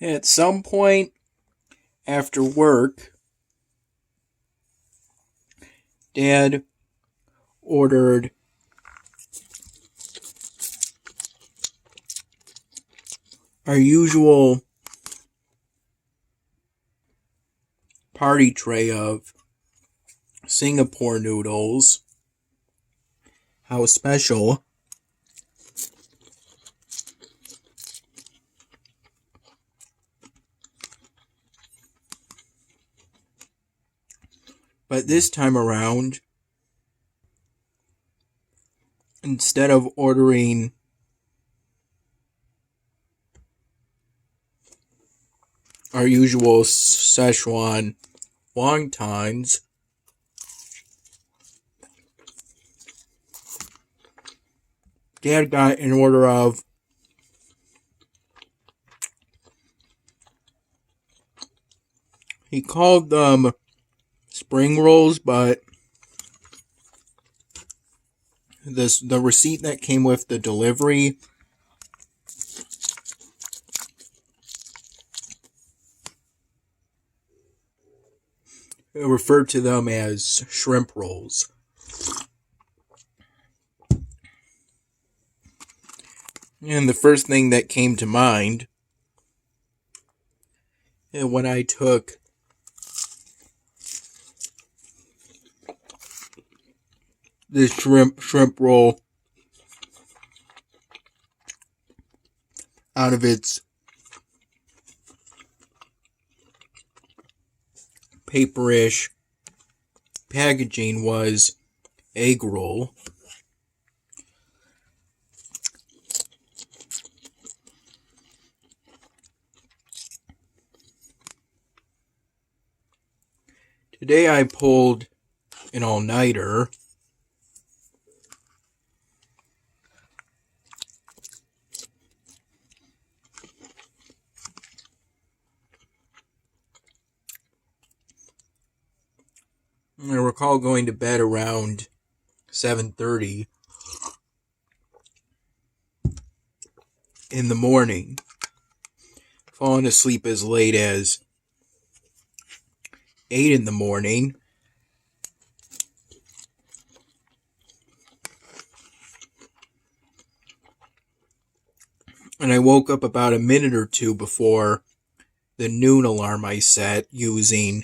At some point after work, Dad ordered our usual party tray of Singapore noodles, house special, but this time around, instead of ordering our usual Szechuan wontons, Dad got an order of he called them spring rolls, but the receipt that came with the delivery referred to them as shrimp rolls. And the first thing that came to mind when I took this shrimp roll out of its paperish packaging was egg roll. Today I pulled an all-nighter. I recall going to bed around 7:30 in the morning, falling asleep as late as 8 in the morning, and I woke up about a minute or two before the noon alarm I set using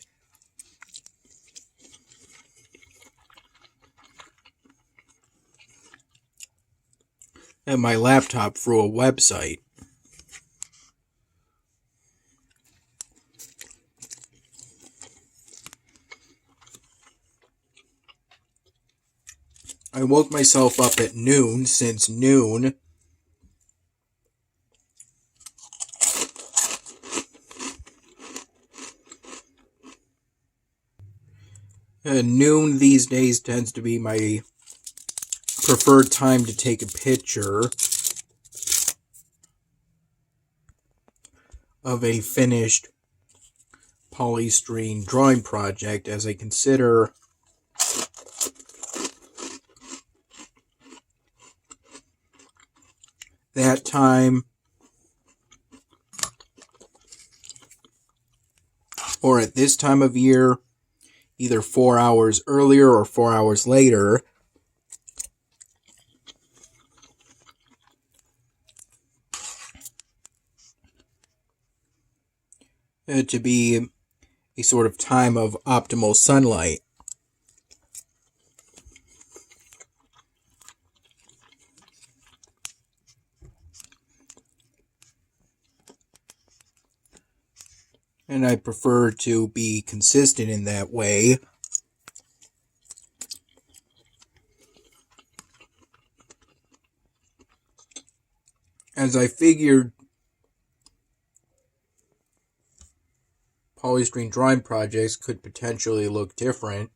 my laptop through a website. I woke myself up at noon, since noon noon these days tends to be my preferred time to take a picture of a finished polystyrene drawing project, as I consider that time, or at this time of year, either 4 hours earlier or 4 hours later, to be a sort of time of optimal sunlight. And I prefer to be consistent in that way. As I figured polystyrene drawing projects could potentially look different,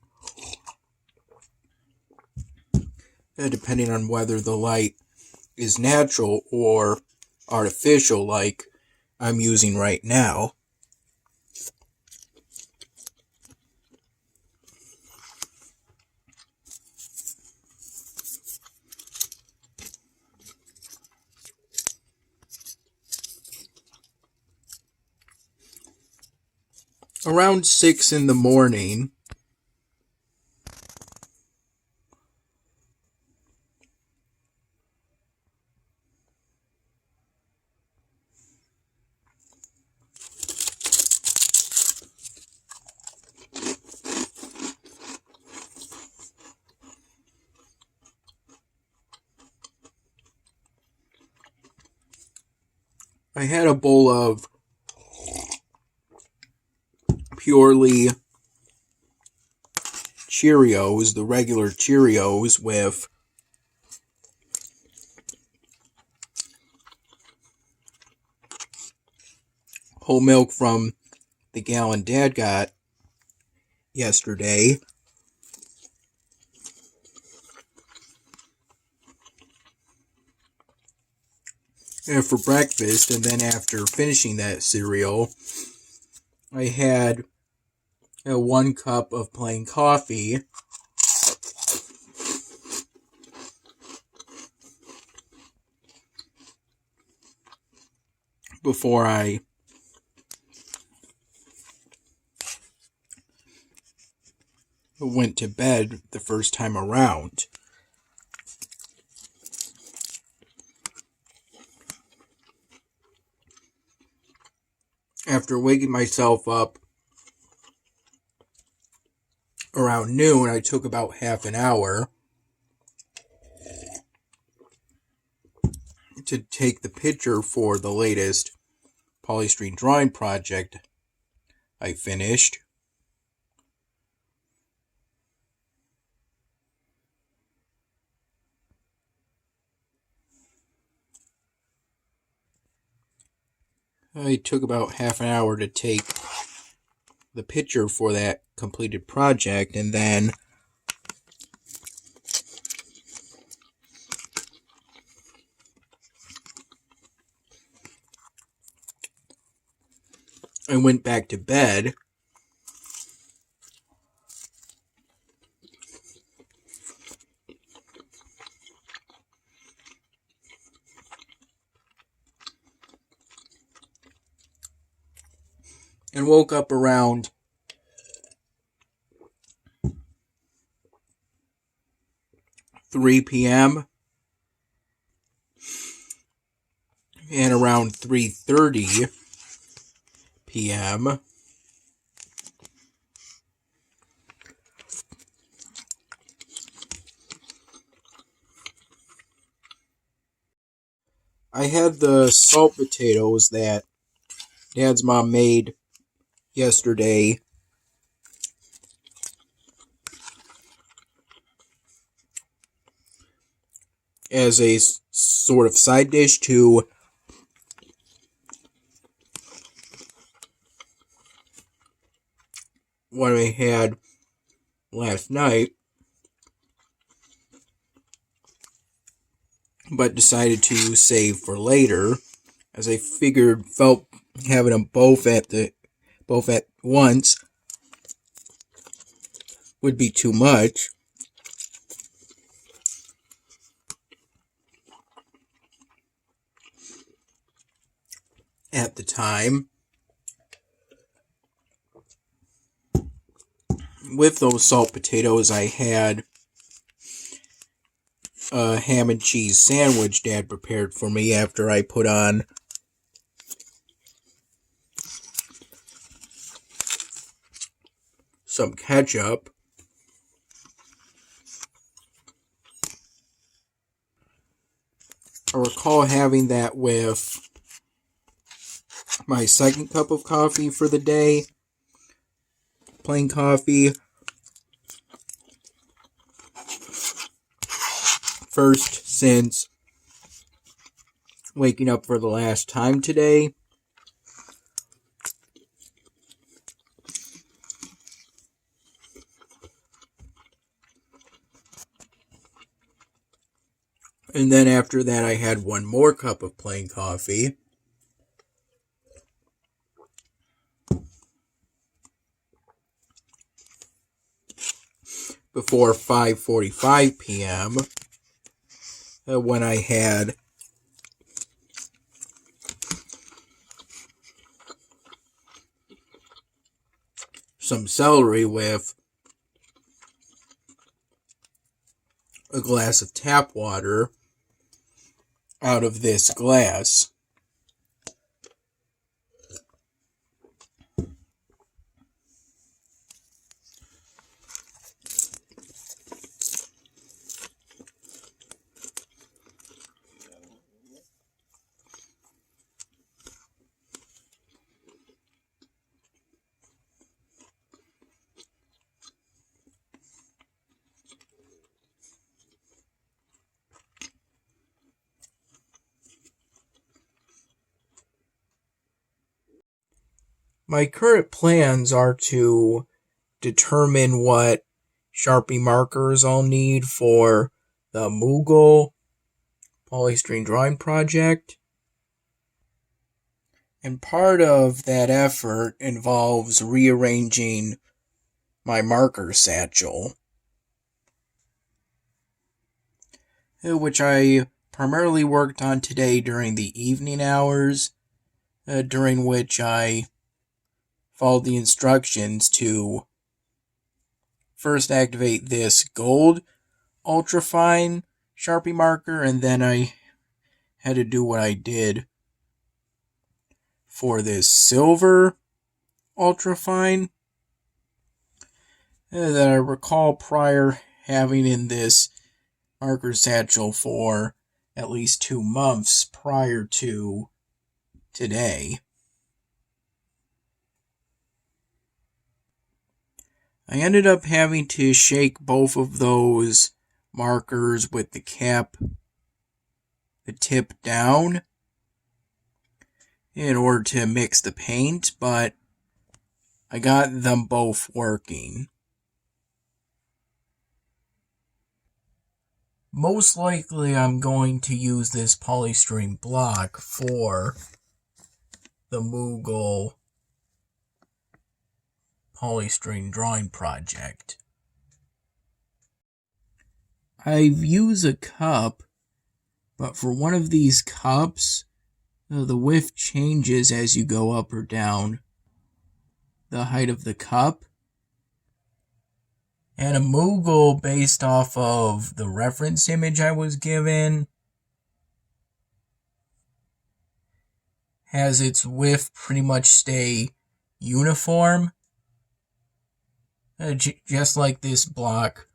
depending on whether the light is natural or artificial, like I'm using right now. Around 6 in the morning, I had a bowl of purely Cheerios, the regular Cheerios, with whole milk from the gallon Dad got yesterday. And for breakfast, and then after finishing that cereal, I had 1 cup of plain coffee. Before I went to bed the first time around. After waking myself up around noon, I took about half an hour to take the picture for the latest polystyrene drawing project I finished. I took about half an hour to take the picture for that completed project, and then I went back to bed. And woke up around 3 p.m. and around 3:30 p.m. I had the salt potatoes that Dad's mom made yesterday as a sort of side dish to what I had last night, but decided to save for later, as I felt having them both at once would be too much. At the time. With those salt potatoes, I had a ham and cheese sandwich Dad prepared for me after I put on some ketchup. I recall having that with my second cup of coffee for the day. Plain coffee. First since waking up for the last time today. And then after that, I had 1 more cup of plain coffee. Before 5:45 p.m. When I had some celery with a glass of tap water out of this glass. My current plans are to determine what Sharpie markers I'll need for the Moogle polystyrene drawing project. And part of that effort involves rearranging my marker satchel, which I primarily worked on today during the evening hours, during which I followed the instructions to first activate this gold ultrafine Sharpie marker, and then I had to do what I did for this silver ultrafine that I recall prior having in this marker satchel for at least 2 months prior to today. I ended up having to shake both of those markers with the tip down in order to mix the paint, but I got them both working. Most likely I'm going to use this polystyrene block for the Moogle polystyrene drawing project. I've used a cup, but for one of these cups, the width changes as you go up or down the height of the cup. And a Moogle, based off of the reference image I was given, has its width pretty much stay uniform, just like this block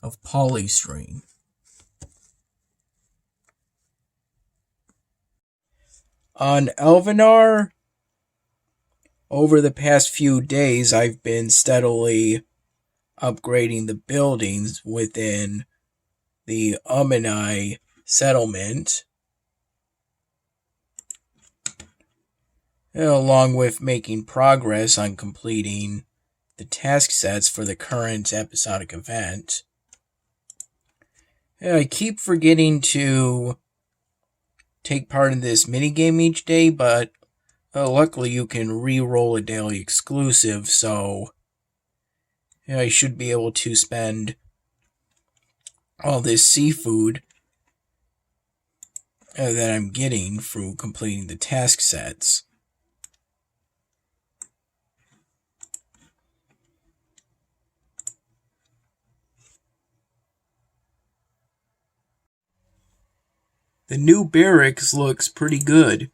of polystyrene. On Elvenar, over the past few days, I've been steadily upgrading the buildings within the Umanai settlement, along with making progress on completing the task sets for the current episodic event. I keep forgetting to take part in this minigame each day, but luckily you can re-roll a daily exclusive, so I should be able to spend all this seafood that I'm getting through completing the task sets. The new barracks looks pretty good.